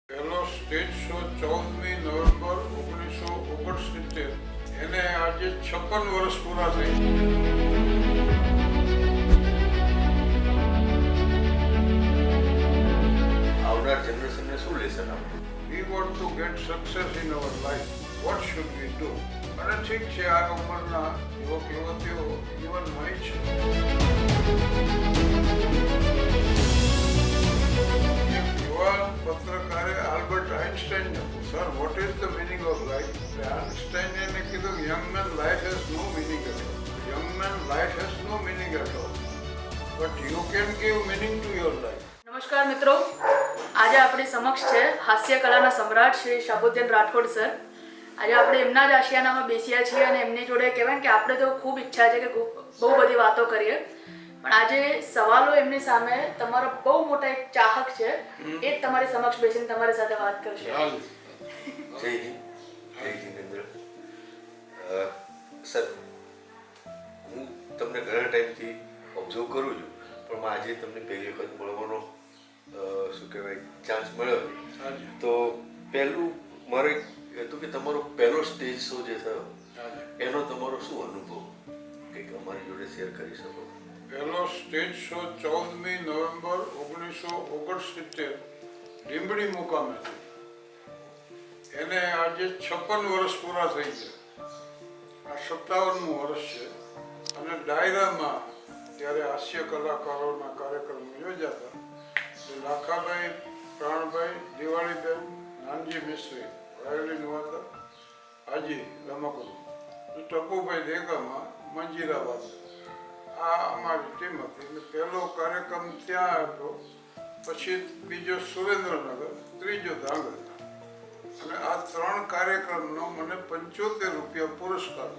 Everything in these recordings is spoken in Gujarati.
પહેલો સ્ટેજ શો 14મી નવેમ્બર 1969, એને આજે 56 વર્ષ પૂરા થઈ. આવનાર જનરેશનને શું લેસન આપવું? We want to get success in our life. What should we do? અને ઠીક છે, આ ઉંમરના યુવક યુવતીઓ જીવનમાં છે. એક યુવાન પત્રકારે આલ્બર્ટ આઇન્સ્ટાઈને પૂછ્યું, sir what is the meaning of life? આઇન્સ્ટાઈને એને કીધું, young man life has no meaning at all. Young man life has no meaning at all, but you can give meaning to your life. નમસ્કાર મિત્રો, આજે આપણી સમક્ષ છે હાસ્ય કલાના સમ્રાટ શ્રી શાહબુદ્દીન રાઠોડ સર. આજે આપણે એમના જ આશિયાનામાં બેસ્યા છીએ અને એમની જોડે કહેવાય કે આપણે તો ખૂબ ઈચ્છા છે કે બહુ બધી વાતો કરીએ, પણ આજે સવાલો એમની સામે તમારો બહુ મોટા એક ચાહક છે, એ જ તમારી સમક્ષ બેસીને તમારી સાથે વાત કરશે. જય હિન્દ. જય જિનેન્દ્ર. સર, હું તમને ઘણા ટાઈમથી ઓબ્ઝર્વ કરું છું, પણ આજે તમને પહેલી વખત મળવાનો શું કહેવાય ચાન્સ મળ્યો. તો પહેલું મારે હતું કે તમારો પહેલો સ્ટેજ શો જે થયો એનો તમારો શું અનુભવ કંઈક અમારી જોડે શેર કરી શકો? પહેલો સ્ટેજ શો 14મી નવેમ્બર 1969 લીંબડી મુકામે થયો. એને આજે 56 વર્ષ પૂરા થઈ ગયા. આ 57મું વર્ષ છે. અને ડાયરામાં ત્યારે હાસ્ય કલાકારોના કાર્યક્રમ યોજાતા. લાખાભાઈ, પ્રાણભાઈ, દિવાળીબેન, નાનજી મિસ્ત્રી વાયોલિન વાદક, હાજી રમકડું, ટપુભાઈ દેગામાં મંજીરા વાદક, આ અમારી ટીમ હતી. એટલે પહેલો કાર્યક્રમ ત્યાં હતો, પછી બીજો સુરેન્દ્રનગર, ત્રીજો ધાંગધ્રા. અને આ 3 કાર્યક્રમનો મને 75 રૂપિયા પુરસ્કાર.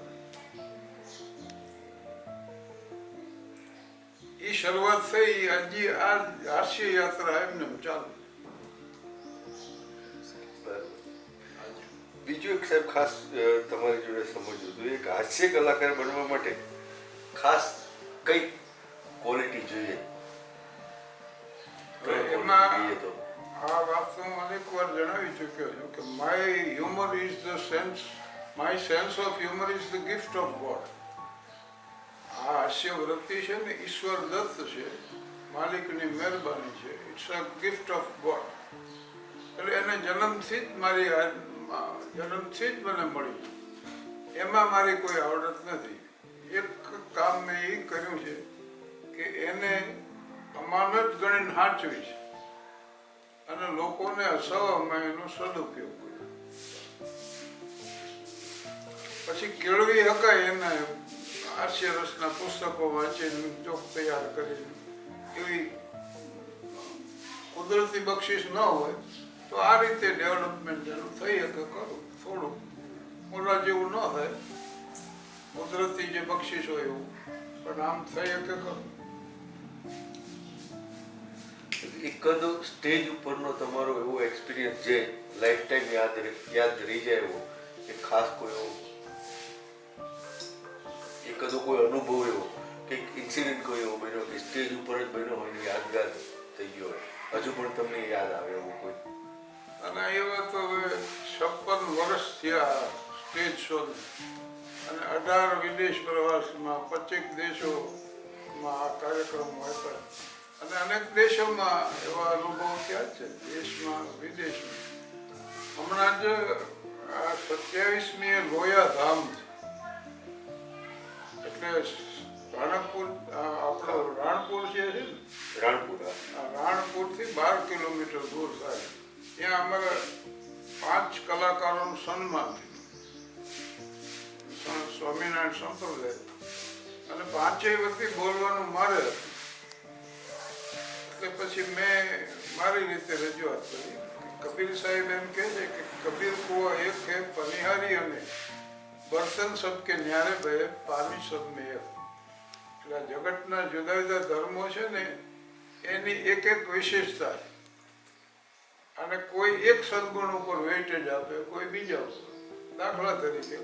એ શરૂઆત થઈ. હજી આ હાસ્ય યાત્રા એમને ચાલુ. બીજું એક સાહેબ ખાસ તમારી જોડે સમજવું હતું, એક હાસ્ય કલાકાર બનવા માટે ખાસ કઈ ક્વોલિટી જોઈએ? એમાં આ વાત તો હું અનેક વાર જણાવી ચૂક્યો છું કે my sense of humour is the gift of God. આ હાસ્ય વૃત્તિ છે ને, ઈશ્વર દત્ત છે, માલિકની મહેરબાની છે. It's a gift of God. એટલે એને જન્મથી જ મને મળી. એમાં મારી કોઈ આવડત નથી. એક કામ મેં એ કર્યું છે કે એને અમાનત ગણીને સાચવી છે અને લોકોને હસાવવામાં એનો સદુપયોગ કર્યો. પછી કેળવી શકાય એને હાસ્ય રસના પુસ્તકો વાંચીને, જોક તૈયાર કરીને. એવી કુદરતી બક્ષિસ ન હોય તો આ રીતે ડેવલપમેન્ટ એનું થઈ શકે કરું. થોડું મોટા જેવું ન થાય, કુદરતી જે બક્ષિસ હોય એવું, પણ આમ થઈ શકે કરું. એકાદો સ્ટેજ ઉપરનો તમારો એવો એક્સપિરિયન્સ જે લાઈફ ટાઈમ યાદ રહી જાય એવો, કે ખાસ કોઈ એવો એકાદો કોઈ અનુભવ એવો કે ઇન્સિડન્ટ કોઈ એવો બન્યો કે સ્ટેજ ઉપર જ બન્યો હોય ને યાદગાર થઈ ગયો હોય, હજુ પણ તમને યાદ આવે એવો કોઈ? અને એવા તો હવે 56 વર્ષ થયા સ્ટેજ શો, અને 18 વિદેશ પ્રવાસમાં 25 દેશોમાં આ કાર્યક્રમો હતા. અને અનેક દેશોમાં એવા અનુભવ થયા છે, દેશમાં વિદેશમાં. હમણાં જ આ 27મી લોયા ધામ છે, એટલે રાણપુર, આપણો રાણપુર છે ને, રાણપુરથી 12 કિલોમીટર દૂર થાય. ત્યાં અમારા 5 કલાકારોનું સન્માન થયું, સ્વામિનારાયણ સંપ્રદાય. અને 5 વખતે બોલવાનું મારે હતું. એટલે પછી મેં મારી રીતે રજૂઆત કરી. કબીર સાહેબ એમ કહે છે કે કબીર કુઆ એક હે પનિહારી અને બર્તન સબ કે ન્યારે ભય પાણી સબ મેં એક. એટલે જગતના જુદા જુદા ધર્મો છે ને, એની એક વિશેષતા છે. અને કોઈ એક સદગુણ ઉપર વેઇટેજ આપે, કોઈ બીજા ઉપર. દાખલા તરીકે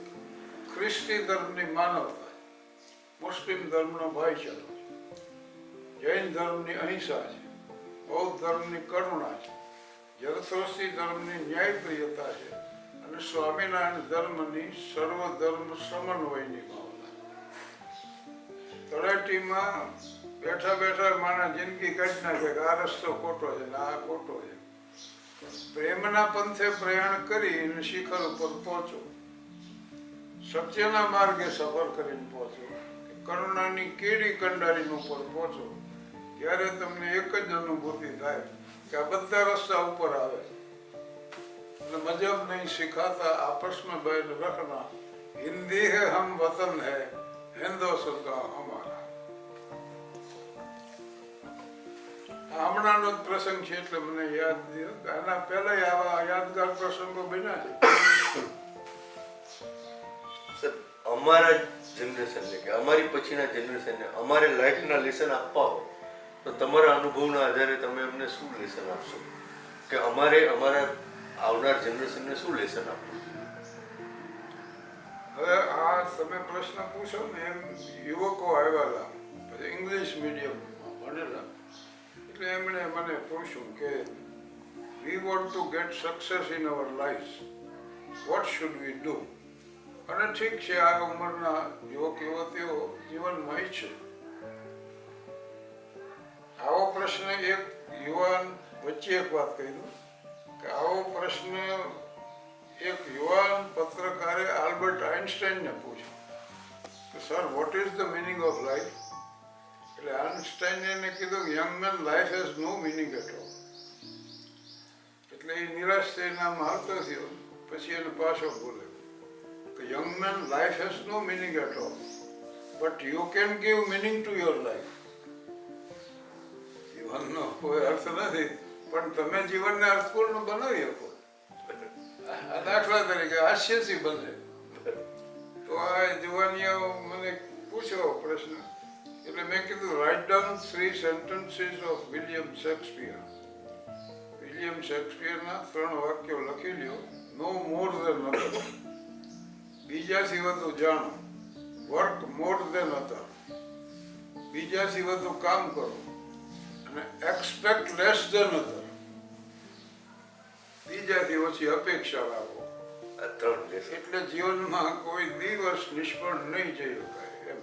ખ્રિસ્તી ધર્મની માનવતા, મુસ્લિમ ધર્મનો ભાઈચારો છે, જૈન ધર્મની અહિંસા છે, બૌદ્ધ ધર્મની કરુણા છે, ઝરથોસ્તી ધર્મની ન્યાયપ્રિયતા છે અને સ્વામિનારાયણ ધર્મની સર્વધર્મ સમન્વયની ભાવના. તળેટીમાં બેઠા બેઠા માણસ જિંદગી કાઢી નાખે કે આ રસ્તો ખોટો છે ને આ ખોટો છે. પ્રેમના પંથે પ્રયાણ કરી અને શિખર ઉપર પહોંચો, સત્યના માર્ગે સફર કરીને પહોંચો, કરુણાની કેડી કંડારી ઉપર પહોંચો, ત્યારે તમને એક જ અનુભૂતિ થાય કે આ બધા રસ્તા ઉપર આવે અને મજબ નહીં સિખાતા આપસ में बैठ रखना, हिंदी है हम वतन है हिंदुस्तान हमारा. હમણાંનો જ પ્રસંગ છે એટલે મને યાદ થયો. આના પહેલા આવા યાદગાર પ્રસંગો બન્યા છે. સર, અમારા જનરેશનને કે અમારી પછીના જનરેશનને અમારે લાઈફના લેસન આપવા હોય તો તમારા અનુભવના આધારે તમે અમને શું લેસન આપશો, કે અમારે અમારા આવનાર જનરેશનને શું લેસન આપવું? હવે આ તમે પ્રશ્ન પૂછો ને એમ યુવકો આવેલા પછી ઇંગ્લિશ મીડિયમમાં ભણેલા એટલે એમણે મને પૂછ્યું કે we want to gate success in our life, what should we do? અને ઠીક છે, આ ઉંમરના યુવક યુવતીઓ જીવનમાં ઈચ્છે આવો પ્રશ્ન. એક યુવાન વચ્ચે એક વાત કહી દઉં કે આવો પ્રશ્ન એક યુવાન પત્રકારે આલ્બર્ટ આઇન્સ્ટાઈનને પૂછ્યો કે sir what is the meaning of life? એટલે આઇન્સ્ટાઈને એને કીધું young man life has no meaning at all. એટલે એ નિરાશ થઈને આમ હાલતો થયો, પછી એને પાછો બોલ્યો કે young man life has no meaning at all, but you can give meaning to your life. જીવનનો કોઈ અર્થ નથી, પણ તમે જીવનને અર્થપૂર્ણ બનાવી શકો. દાખલા તરીકે હાસ્યથી બને. તો આ જુવાનીઓ મને પૂછ્યો પ્રશ્ન એટલે મેં કીધું write down 3 sentences of William Shakespeare. William શેક્સપિયરના 3 વાક્યો લખી લ્યો. નો મોર ધેન અધર, બીજાથી વધુ જાણો. વર્ક મોર ધેન અધર, બીજાથી વધુ કામ કરો. અને એક્સપેક્ટ લેસ ધેન અધર, બીજાથી ઓછી અપેક્ષા રાખો. આ 3 લેસન. એટલે જીવનમાં કોઈ દિવસ નિષ્ફળ નહીં જઈ શકાય એમ.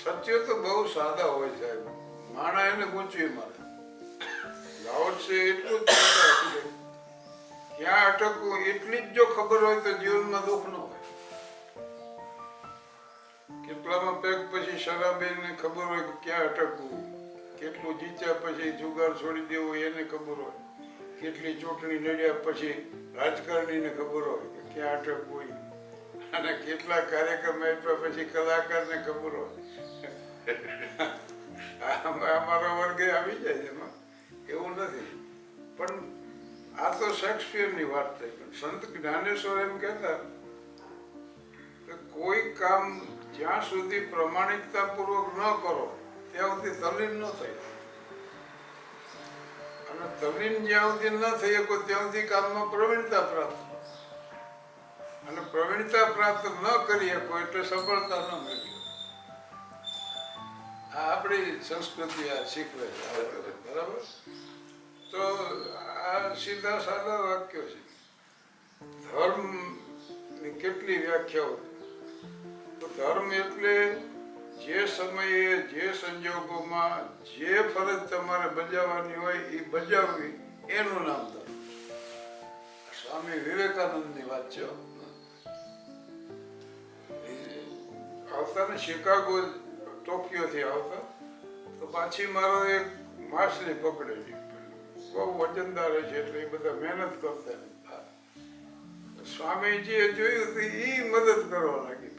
સત્ય તો બહુ સાદા હોય સાહેબ, માણા એને ગૂંચવી મારે. લાવટ છે એટલું જ સાદા છે. ક્યાં અટકવું એટલી જ જો ખબર હોય તો જીવનમાં દુઃખ ન હોય. કેટલામાં પેક પછી શરાબીને ખબર હોય કે ક્યાં અટકવું, કેટલું જીત્યા પછી જુગાર છોડી દેવું એને ખબર હોય, કેટલી ચૂંટણી લડ્યા પછી રાજકારણીને ખબર હોય કે ક્યાં અટકવું, અને કેટલા કાર્યક્રમ આપ્યા પછી કલાકારને ખબર હોય. અમારો વર્ગે આવી જાય છે એમાં, એવું નથી. પણ આ તો શેક્સપિયરની વાત થઈ. પણ સંત જ્ઞાનેશ્વર એમ કહેતા કે કોઈ કામ જ્યાં સુધી પ્રમાણિકતાપૂર્વક ન કરો ત્યાં સુધી તલ્લીન ન થઈ, અને તલ્લીન જ્યાં સુધી ન થઈ શકો ત્યાં સુધી કામમાં પ્રવીણતા પ્રાપ્ત, અને પ્રવીણતા પ્રાપ્ત ન કરી શકો એટલે સફળતા ન મેળવી. આ આપણી સંસ્કૃતિ આ શીખવે છે, બરાબર? તો આ સીધા સાદા વાક્યો છે. ધર્મની કેટલી વ્યાખ્યાઓ. તો ધર્મ એટલે જે સમયે જે સંજોગોમાં જે ફરજ તમારે બજાવવાની હોય એ બજાવવી, એનું નામ ધર્મ. સ્વામી વિવેકાનંદની વાત છે. આવતા ને શિકાગો ટોક્યોથી આવતા તો પાછી મારો એક માછલી પકડેલી, બહુ વજનદાર છે એટલે એ બધા મહેનત કરતા. સ્વામીજીએ જોયું તો એ મદદ કરવા લાગી.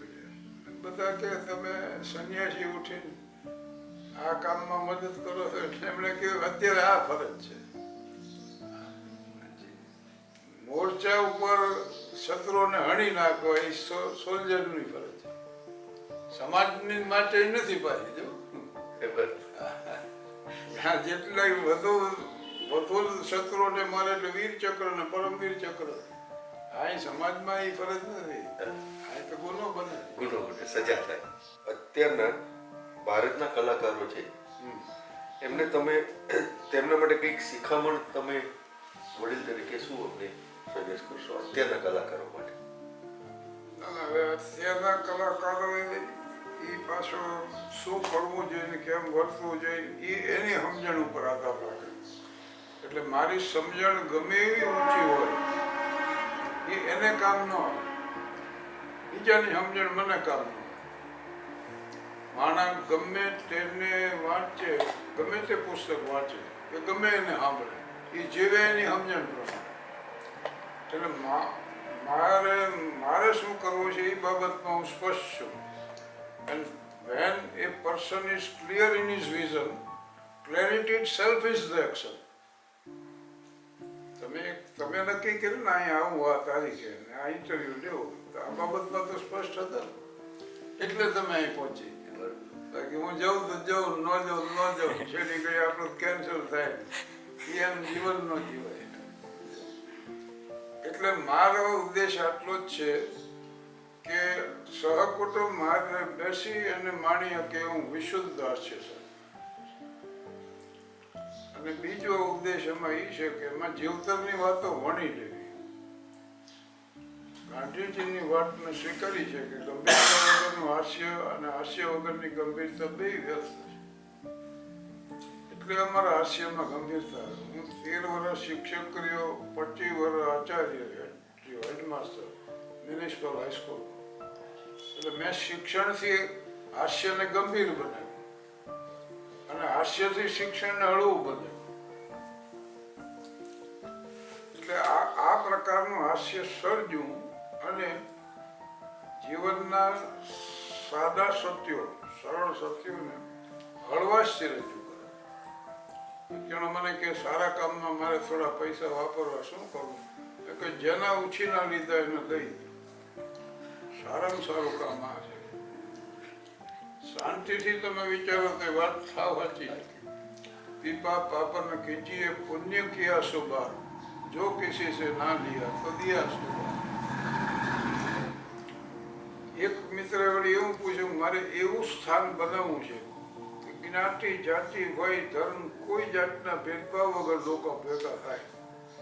બધા કે તમે સંન્યાસી ઉઠીને આ કામમાં મદદ કરો છો, એટલે એમણે કહ્યું અત્યારે આ ફરજ છે. મોરચા ઉપર શત્રુઓને હણી નાખો એ સોલ્જરની ફરજ છે, સમાજની માટે નથી પાછી. જો જેટલા વધુ શત્રુઓને મારે એટલે વીર ચક્ર ને પરમવીર ચક્ર. આ સમાજમાં એ ફરજ નથી, આ તો ગુનો બને. ગુનો બને, સજા થાય. અત્યારના ભારતના કલાકારો છે એમને તમે તેમના માટે કંઈક શિખામણ તમે વડીલ તરીકે શું અમને સજેસ્ટ કરશો અત્યારના કલાકારો માટે? હવે અત્યારના કલાકારોએ એ પાછો શું કરવું જોઈએ ને કેમ વર્તવું જોઈએ એ એની સમજણ ઉપર આધાર રાખે. એટલે મારી સમજણ ગમે એવી ઊંચી હોય એ એને કામ ન આવે, બીજાની સમજણ મને કામ ન આવે. માણસ ગમે તેને વાંચે, ગમે તે પુસ્તક વાંચે કે ગમે એને સાંભળે, એ જીવે એની સમજણ પ્રમાણે. એટલે મારે શું કરવું છે એ બાબતમાં હું સ્પષ્ટ છું. And when a person is clear in his vision, clarity itself is the action. તમે નક્કી કર્યું ને અહીંયા આવું આ તારીખે આ ઇન્ટરવ્યુ લેવો, તો આ બાબતમાં તો સ્પષ્ટ હતા એટલે તમે અહીં પહોંચી ગયા. બાકી હું જાઉં તો જાઉં, ન જાઉં ન જાઉં, છેલ્લી ઘડી આપણું કેન્સલ થાય એ એમ જીવન ન જીવાય. એટલે મારો ઉદ્દેશ આટલો જ છે કે સહકુટુંબ મારે બેસી અને માણી શકે એવું વિશુદ્ધ હાસ્ય છે. અને બીજો ઉદ્દેશ એમાં એ છે કે એમાં જીવતરની વાતો વણી લેવી. ગાંધીજીની વાતને સ્વીકારી છે કે ગંભીરતા વગરનું હાસ્ય અને હાસ્ય વગરની ગંભીરતા બે વ્યસ્ત છે. એટલે અમારા હાસ્યમાં ગંભીરતા. હું 13 વર્ષ શિક્ષક કર્યો, 25 વર્ષ આચાર્ય રહ્યો, હેડમાસ્ટર મ્યુનિસિપલ હાઈસ્કૂલ. એટલે મેં શિક્ષણથી હાસ્યને ગંભીર બનાવ્યું અને હાસ્યથી શિક્ષણને હળવું બનાવ્યું. એટલે આ પ્રકારનું હાસ્ય સર્જવું અને જીવનના સાદા સત્યો, સરળ સત્યોને હળવાશથી રજૂ કરે. જણો મને કે સારા કામમાં મારે થોડા પૈસા વાપરવા શું કરવું? કે જેના ઉછીના લીધા એને દઈ દો. સારામાં સારું કામ આ છે. શાંતિથી તમે વિચારો તો વાત સાવ સાચી છે. પીપા પાપર ને કીજીએ પુण्य किया सुबह, जो किसी से ना लिया तो दिया सुबह. એક મિત્ર વળી એવું પૂછ્યું, મારે એવું સ્થાન બનાવવું છે કે જ્ઞાતિ જાતિ વય ધર્મ કોઈ જાતના ભેદભાવ વગર લોકો ભેગા થાય,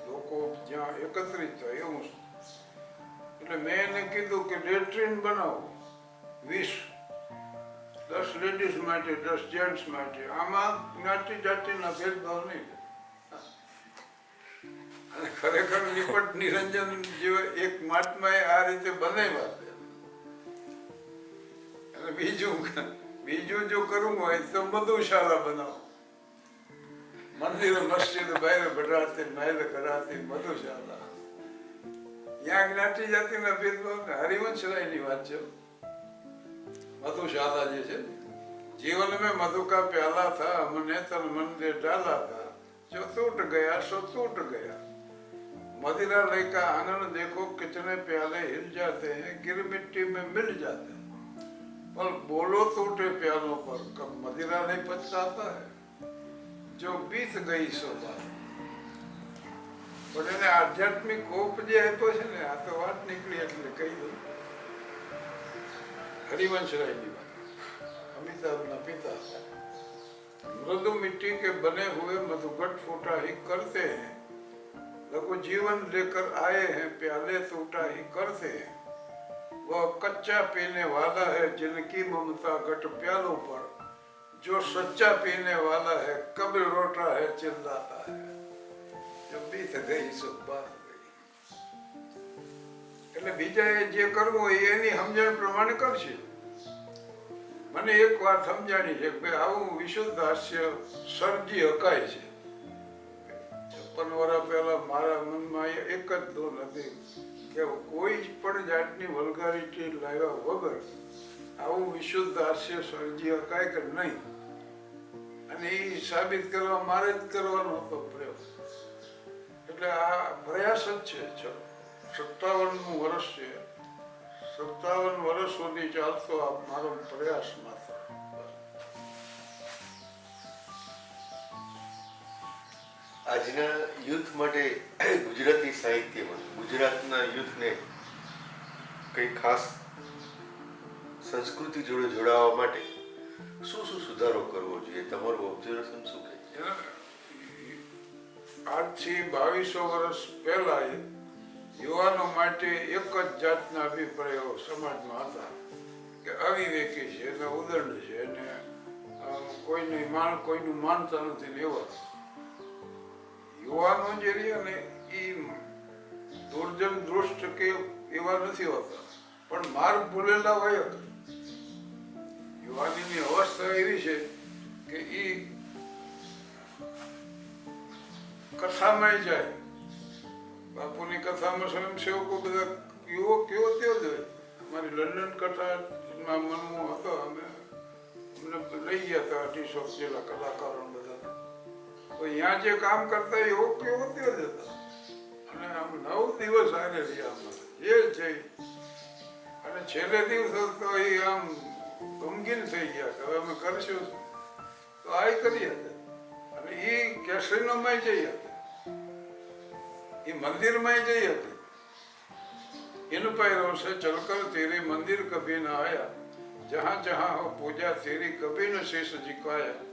લોકો જ્યાં એકત્રિત થાય એવું. એટલે મેં એને કીધું કે લેટ્રિન બનાવો 20, 10 લેડીઝ માટે, 10 જેન્ટ્સ માટે. આમાં જ્ઞાતિ જાતિના ભેદભાવ નહીં. અને ખરેખર નિપટ નિરંજન જેવા એક મહાત્માએ આ રીતે બનાવ્યા. અને બીજું જો કરવું હોય તો મધુશાળા બનાવો. મંદિર મસ્જિદ બહાર બઢાતે મહેલ કરાતે મધુશાળા. ત્યાં જ્ઞાતિ જાતિના ભેદભાવ ને હરિવંશરાયની વાત છે. मधुशाला જે છે, जीवन में मधु का प्याला था, हमने तन मन दे डाला था, जो टूट गया सो टूट गया. मदिरा लय का आंगन देखो कितने प्याले हिल जाते हैं, गिर मिट्टी में मिल जाते हैं, पर बोलो टूटे प्यालों पर कब मदिरा नहीं पछताता है, जो बीत गई सो बात. પણ એને આધ્યાત્મિક કોપ જે આપ્યો છે ને, આ તો વાત નીકળી એટલે કહી દઉં. हरिवंशराय जी, अमिताभ ना पिता, मृदु मिट्टी के बने हुए मधुघट फूटा ही करते हैं, लघु जीवन लेकर आए हैं, प्याले टूटा ही करते हैं. वह कच्चा पीने वाला है जिनकी ममता घट प्यालों पर, जो सच्चा पीने वाला है कब लौटा है चिल्लाता है, जो बीत गई सो बात गई. એટલે બીજાએ જે કરવું હોય એની સમજણ પ્રમાણે કરશે. મને એક વાત સમજાણી છે કે આવું વિશુદ્ધ હાસ્ય સર્જી શકાય છે. 56 વર્ષ પહેલા મારા મનમાં એક જ ધૂન હતી કે કોઈ પણ જાતની વલ્ગારિટી લાવ્યા વગર આવું વિશુદ્ધ હાસ્ય સર્જી શકાય કે નહીં. અને એ સાબિત કરવા મારે જ કરવાનો હતો પ્રયોગ. એટલે આ પ્રયાસ જ છે. 57મું વર્ષ છે. 57 વર્ષ સુધી ચાલતો આ મારો પ્રયાસ માત્ર. આજના યુથ માટે ગુજરાતી સાહિત્યમાં ગુજરાતના યુથને કઈ ખાસ સંસ્કૃતિ જોડે જોડાવા માટે શું સુધારો કરવો જોઈએ? તમારું ઓબ્ઝર્વેશન શું કહે છે? આજથી 2200 વર્ષ પહેલા યુવાનો માટે એક જ જાતના અભિપ્રાયો સમાજમાં હતા કે અવિવેકી છે, એને ઉદંડ છે, એને કોઈનું માનતા નથી લેવા. યુવાનો જે રહ્યા ને એ દુર્જન દૃષ્ટ કે એવા નથી હોતા, પણ માર્ગ ભૂલેલા હોય. યુવાનીની અવસ્થા એવી છે કે એ કથામાં જાય. બાપુની કથામાં સ્વયંસેવકો બધા યુવક કેવો તેવો જ હોય. અમારી લંડન કથામાં મનમો હતો, અમને લઈ ગયા હતા 250 જેટલા કલાકારો બધા. તો અહીંયા જે કામ કરતા યુવક કેવો તેવો જ હતા. અને આમ 9 દિવસ હારે રહ્યા અમારે જે છે. અને છેલ્લે દિવસ તો એ આમ ગમગીન થઈ ગયા કે હવે અમે કરશું તો આ કરીએ. અને એ કેસરીનોમાં જઈ હતી, એ મંદિરમાં જઈ હતી. એનું પહેરો છે ચલકર તેરે મંદિર કભી ન આયા, જહાં જહાં હો પૂજા તેરી કભી ન શેષ ઝુકાયા.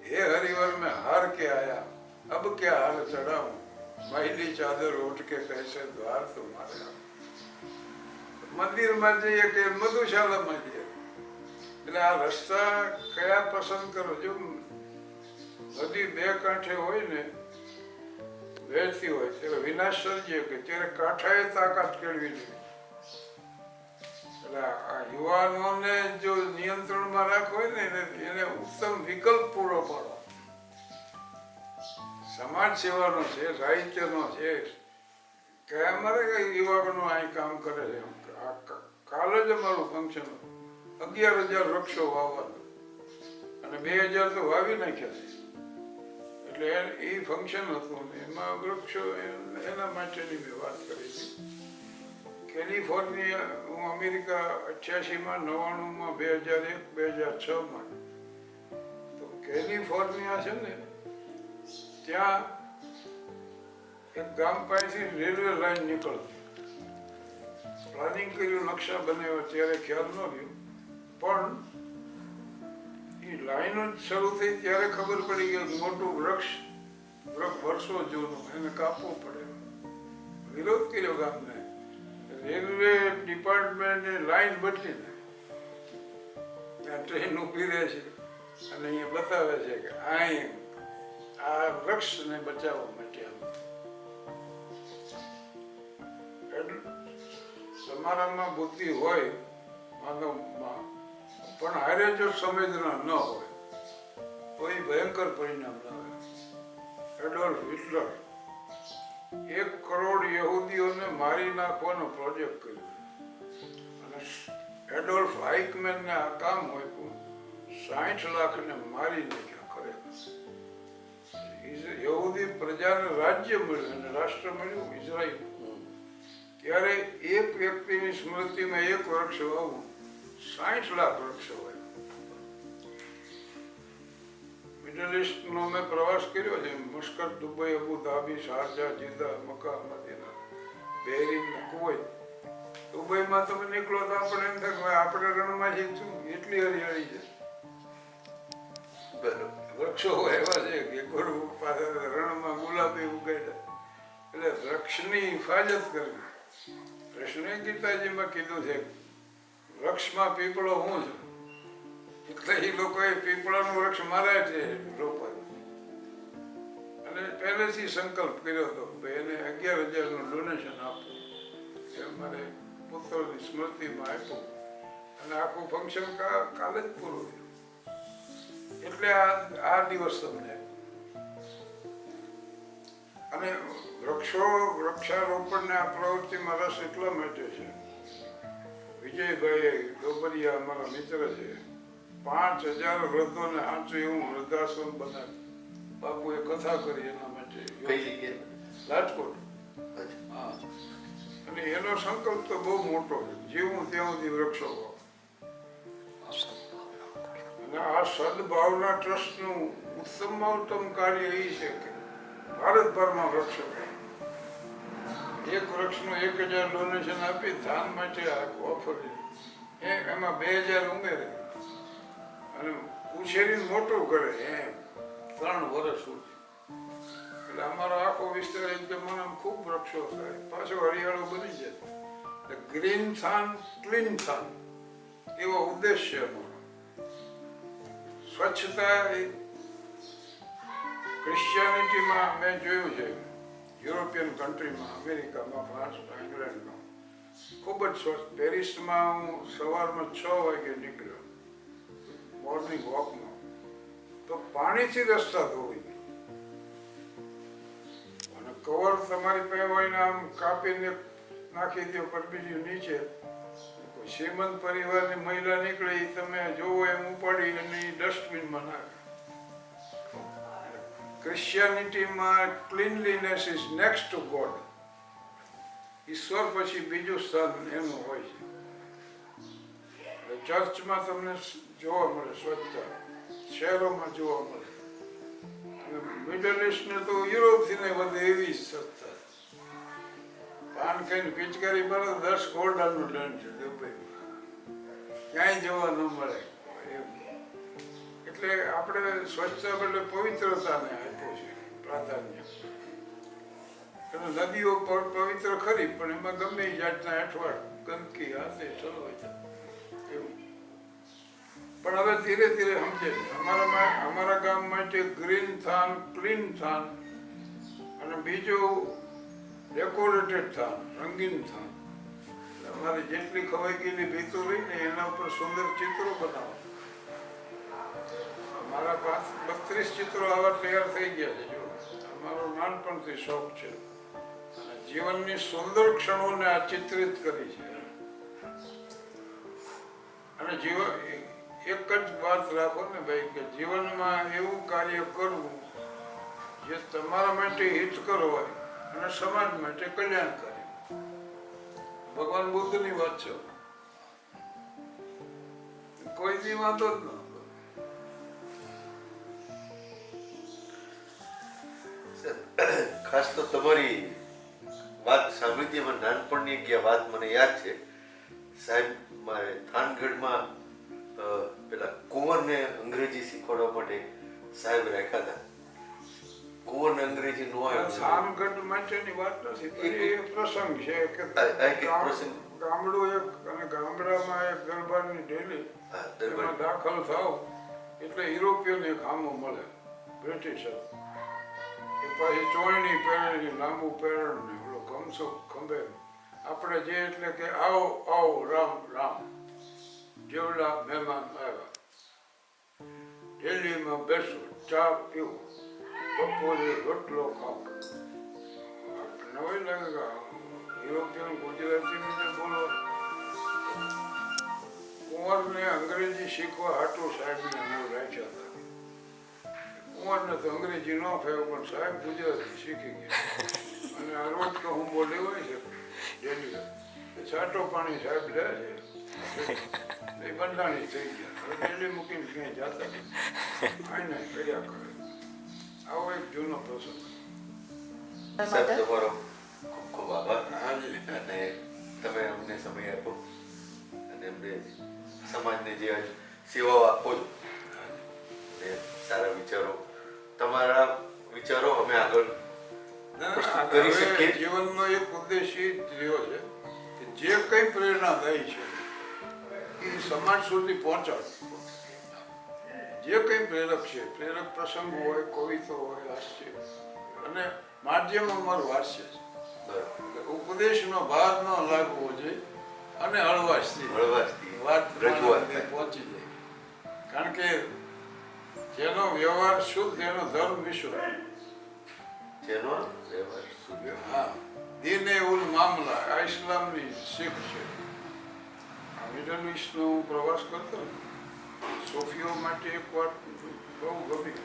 હે હરિવર મેં હાર કે આયા, અબ ક્યા હાર ચડાऊं, મહિલી ચાદર ઓઢ કે કૈસે દ્વાર તુમ્હારે. મંદિરમાં જઈએ કે મધુશાલામાં જઈએ. એટલે આ રસ્તા કયા પસંદ કરો? જો નદી બે કાંઠે હોય ને, વહેતી હોય ત્યારે વિનાશ સર્જે કે ત્યારે કાંઠાએ તાકાત કેળવી જોઈએ. એટલે આ યુવાનોને જો નિયંત્રણમાં રાખવો હોય ને એને ઉત્તમ વિકલ્પ પૂરો પાડો. સમાજ સેવાનો છે, સાહિત્યનો છે કે અમારે યુવાનો અહીં કામ કરે છે. કાલે જ અમારું ફંક્શન 11,000 વૃક્ષો વાવવાનું અને 2,000 તો વાવી નાખ્યા છે. એટલે એ ફંક્શન હતું ને એમાં વૃક્ષો એના માટેની મેં વાત કરી હતી. કેલિફોર્નિયા, હું અમેરિકા 88માં, 99માં, 2001, 2006માં. તો કેલિફોર્નિયા છે ને ત્યાં એક ગામ પાસેથી રેલવે લાઈન નીકળતી. પ્લાનિંગ કર્યું, નકશા બનાવ્યો ત્યારે ખ્યાલ ન રહ્યો, પણ એ લાઈનો શરૂ થઈ ત્યારે ખબર પડી કે મોટું વૃક્ષ વર્ષો જૂનું એને કાપવું પડે. વિરોધ કર્યો ગામને. રેલવે ડિપાર્ટમેન્ટે લાઈન બદલી નાખી. ત્યાં ટ્રેન ઊભી રહે છે અને અહીંયા બતાવે છે કે અહીં આ વૃક્ષને બચાવવા માટે તમારામાં બુદ્ધિ હોય માનવમાં, પણ હારે જો સંવેદના ન હોય તો એ ભયંકર પરિણામ લાવે. એડોલ્ફ હિટલર 1 કરોડ યહૂદીઓને મારી નાખવાનો પ્રોજેક્ટ કર્યો અને એડોલ્ફ આઇકમેનને આ કામ આપ્યું. 60 લાખને મારી નાખ્યા ખરેખર. યહૂદી પ્રજાને રાજ્ય મળ્યું અને રાષ્ટ્ર મળ્યું ઇઝરાયલ. ત્યારે એક વ્યક્તિની સ્મૃતિમાં 1 વૃક્ષ વાવવું 60 લાખ વૃક્ષો હોય. મિડલ ઈસ્ટનો મેં પ્રવાસ કર્યો છે. Muscat, Dubai, Abu Dhabi, Sharjah, Jeddah, Mecca, Medina, Bahrain, Kuwait. દુબઈમાં તમે નીકળો તો આપણે એમ થાય કે આપણે રણમાં જઈ છું, એટલી હરિયાળી છે. વૃક્ષો એવા છે કે રણમાં ગુલાબી ઉગાડ્યા. એટલે વૃક્ષની હિફાજત કરવી. કૃષ્ણે ગીતાજીમાં કીધું છે વૃક્ષમાં પીપળો હું છું. એટલે એ લોકોએ પીપળાનું વૃક્ષ માર્યા છે રોપાયું. અને પહેલેથી સંકલ્પ કર્યો હતો કે એને 11,000નું ડોનેશન આપવું. એ મારે પુત્રની સ્મૃતિમાં આપ્યું અને આખું ફંક્શન કાલે જ પૂરું થયું. એટલે આ દિવસ તમને. અને વૃક્ષારોપણને આ પ્રવૃત્તિમાં રસ એટલા માટે છે. વિજયભાઈ ડોબરિયા અમારા મિત્ર છે. 5,000 વૃદ્ધોને આંચું એવું વૃદ્ધાશ્રમ બનાવ્યું. બાપુએ કથા કરી એના માટે. રાજકોટ. હા. અને એનો સંકલ્પ તો બહુ મોટો છે. જીવું ત્યાં સુધી વૃક્ષો વાવો. અને આ સદભાવના ટ્રસ્ટનું ઉત્તમમાં ઉત્તમ કાર્ય એ છે કે ભારતભરમાં વૃક્ષો. 1 વૃક્ષનું 1,000 ડોનેશન આપી ધાન માટે ઓફર. એમાં 2,000 ઉમેરે અને ઉછેરીને મોટું કરે એમ 3 વર્ષ સુધી. એટલે અમારો આખો વિસ્તાર એકદમ આમ ખૂબ વૃક્ષો થાય, પાછો હરિયાળો બની જાય. ગ્રીન થાન ક્લીન થાન એવો ઉદ્દેશ્ય અમારો. સ્વચ્છતા એ ક્રિશ્ચિયાનિટીમાં મેં જોયું છે, યુરોપિયન કન્ટ્રીમાં, અમેરિકામાં, ફ્રાન્સમાં, ઇંગ્લેન્ડમાં ખૂબ જ સ્વચ્છ. પેરિસમાં હું સવારમાં 6 વાગે નીકળ્યો મોર્નિંગ વોકમાં, તો પાણીથી રસ્તા ધોઈ અને કવર તમારી પાસે હોય ને આમ કાપીને નાખી દો પરબીજી નીચે. કોઈ શ્રીમંત પરિવારની મહિલા નીકળે એ તમે જોવો એમ ઉપાડી અને એ ડસ્ટબિનમાં નાખે. ક્રિશ્ચિયાનિટીમાં cleanliness is next to God. ઈશ્વર પછી બીજું સ્થાન એનું હોય છે. ચર્ચમાં તમને જોવા મળે સ્વચ્છતા, શહેરોમાં જોવા મળે. અને મિડલ ઇસ્ટને તો યુરોપથી ને વધે એવી સ્વચ્છતા. પાન ખાઈને પિચકારી પર 10 ગોલ્ડનનું દંડ છે દુબઈમાં, ક્યાંય જોવા ન મળે. એટલે આપણે સ્વચ્છતા એટલે પવિત્રતાને આપ્યું છે પ્રાધાન્ય. નદીઓ પવિત્ર ખરી, પણ એમાં ગમે એ જાતના અઠવાડ ગંદકી હાથે ચલવાય એવું. પણ હવે ધીરે ધીરે સમજે અમારા ગામ માટે ગ્રીન થાન, ક્લીન થાન અને બીજું ડેકોરેટેડ થાન, રંગીન થાન. અમારી જેટલી ખવાઈ ગયેલી ભીતો રહી ને એના ઉપર સુંદર ચિત્રો બનાવો. મારા 32 ચિત્રો આવા તૈયાર થઈ ગયા છે. જો અમારો નાનપણથી શોખ છે. અને જીવનની સુંદર ક્ષણોને આ ચિત્રિત કરી છે. અને જીવન એક જ વાત રાખો ને ભાઈ, કે જીવનમાં એવું કાર્ય કરવું જે તમારા માટે હિતકર હોય અને સમાજ માટે કલ્યાણકારી. ભગવાન બુદ્ધની વાત છે, કોઈ દી વાંધો જ ન. ખાસ તો તમારી વાત સાંભળી મને નાનપણની એક વાત મને યાદ છે. સાહેબ મારે થાનગઢમાં પેલા કુંવરને અંગ્રેજી શીખવાડવા માટે સાહેબ રાખ્યા હતા. કુંવરને અંગ્રેજી નો આવ્યું. થાનગઢ માટેની વાત નથી, એ પ્રસંગ છે કે ગામડું એક અને ગામડામાં એક દરબારની ડેલી એમાં દાખલ થાવ એટલે યુરોપિયન એક હામો મળે, બ્રિટિશર. એ પછી ચોળણી પહેરેલી, લાંબુ પહેરણ ને ઓલો ગમસો ખંભે. આપણે જે એટલે કે આવો આવો રામ રામ, જેવડા મહેમાન આવ્યા, ડેલીમાં બેસો, ચા પીવો, બપોરે રોટલો ખાઓ. નવાઈ લાગે કે યુરોપિયન ગુજરાતી બોલો. કુંવરને અંગ્રેજી શીખવા હાટું સાહેબને અમે રાખ્યા હતા. કુંવરને તો અંગ્રેજી ન ફાવ્યું, પણ સાહેબ ગુજરાતી શીખી ગયા. અને આ રોજ તો હું બોલી હોય છે ડેલી છાંટો પાણી સાહેબ લે છે, એ બંધાણી થઈ ગયા. હવે ડેલી મૂકીને ક્યાંય જતા નહીં, આઈને કર્યા કરે. આવો એક જૂનો પ્રસંગ. સાહેબ તમારો ખૂબ ખૂબ આભાર. અને તમે અમને સમય આપો અને અમને સમાજને જે સેવાઓ આપો છો અને સારા વિચારો, તમારા વિચારો અમે આગળ કરી શકીએ. જીવનનો એક ઉદ્દેશ એ રહ્યો છે કે જે કઈ પ્રેરણાદાયી છે એ સમાજ સુધી પહોંચાડવું. જે કઈ પ્રેરક છે, પ્રેરક પ્રસંગ હોય, કવિતા હોય, હાસ્ય, અને માધ્યમ અમારું હાસ્ય છે. ઉપદેશનો ભાર ન લાગવો જોઈએ અને હળવાશથી વાત પહોંચી જાય. કારણ કે જેનો વ્યવહાર શુદ્ધ એનો ધર્મ વિશ્વ. હા, દીને ઉલ મામલા આ ઇસ્લામની શીખ છે. આ મિડલ ઇસ્ટનો હું પ્રવાસ કરતો સોફીઓ માટે એક વાત બહુ ગમી.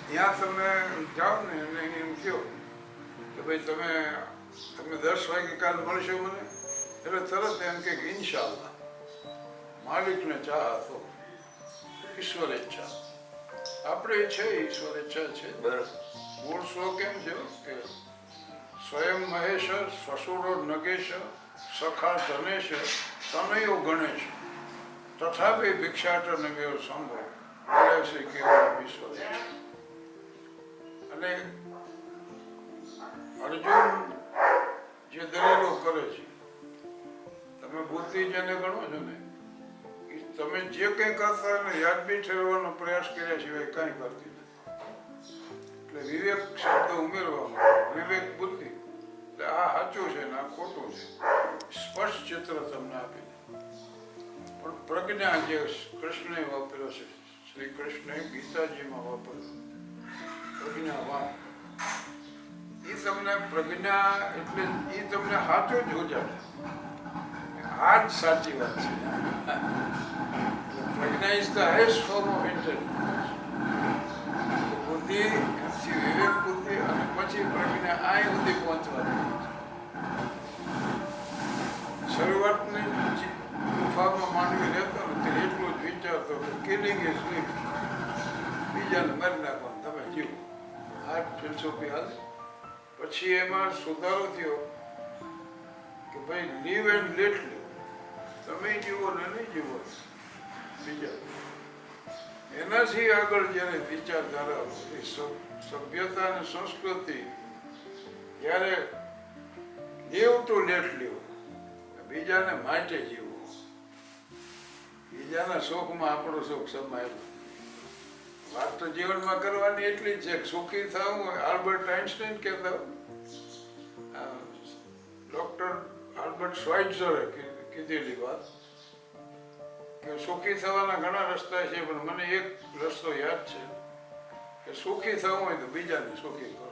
ત્યાં તમે જાઓ ને અને એમ કહો કે ભાઈ તમે 10 વાગે કાલ મળશો મને, એટલે તરત એમ કે ઇન્શાલ્લાહ, માલિકને ચાહ તો ઈશ્વર ઈચ્છા. આપણે છે ઈશ્વર ઈચ્છા છે. બરાબર. મૂળ શ્લોક એમ છે કે સ્વયં મહેશ સસુરો નગેશ સખા ધનેશ તનયો ગણેશ તથાપી ભિક્ષાટ નગેર સંભવ બોલે છે કેવળ ઈશ્વર. અને અર્જુન જે દલીલો કરે છે, તમે બુદ્ધિ જેને ગણો છો ને, એ તમે જે કંઈ કરતા એને યાદબી ઠેરવાનો પ્રયાસ કર્યા સિવાય કાંઈ કરતી નથી. એટલે વિવેક શબ્દ ઉમેરવામાં વિવેક બુદ્ધિ, એટલે આ સાચું છે ને આ ખોટું છે, સ્પષ્ટ ચિત્ર તમને આપી દે. પણ પ્રજ્ઞા જે કૃષ્ણએ વાપર્યો છે, શ્રી કૃષ્ણએ ગીતાજીમાં વાપર્યો પ્રજ્ઞાવાન, એ તમને પ્રજ્ઞા એટલે એ તમને સાચું જ ઉજાડે. આ જ સાચી વાત છે. Prajna is the highest form of intelligence. બુદ્ધિ એમથી વિવેક બુદ્ધિ અને પછી પ્રજ્ઞા આ સુધી પહોંચવાની. શરૂઆતની ગુફામાં માંડવી રહેતો ને તે એટલું જ વિચારતો કે કિલિંગ ઇઝ લિવિંગ, બીજાને મારી નાખવાનું, તમે જીવો. આ ફિલસોફી હાલ. પછી એમાં સુધારો થયો કે ભાઈ લીવ એન્ડ લેટ લીવ, તમે જીવો ને નહીં જીવો બીજા. એનાથી આગળ જ્યારે વિચારધારા સભ્યતા અને સંસ્કૃતિ, જ્યારે લીવ ટુ લેટ લીવ, બીજાને માટે જીવવું, બીજાના શોખમાં આપણો શોખ સમાયેલો. વાત તો જીવનમાં કરવાની એટલી જ છે કે સુખી થવું હોય. આલ્બર્ટ આઇન્સ્ટાઈન કહેતા, ડોક્ટર આલ્બર્ટ શ્વાઇટ્ઝરે કીધેલી વાત કે સુખી થવાના ઘણા રસ્તા છે, પણ મને એક રસ્તો યાદ છે કે સુખી થવું હોય તો બીજાને સુખી કરો.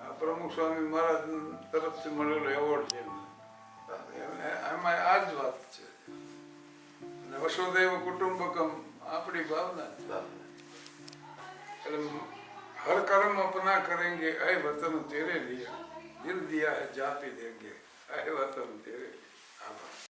આ પ્રમુખ સ્વામી મહારાજ તરફથી મળેલો એવોર્ડ છે, આમાં આ જ વાત છે. અને વસુધૈવ કુટુંબકમ આપણી ભાવના છે. એટલે હર કર્મ अपना करेंगे ऐ वतन तेरे लिए, दिल दिया है जा भी देंगे ऐ वतन तेरे लिए. આભાર.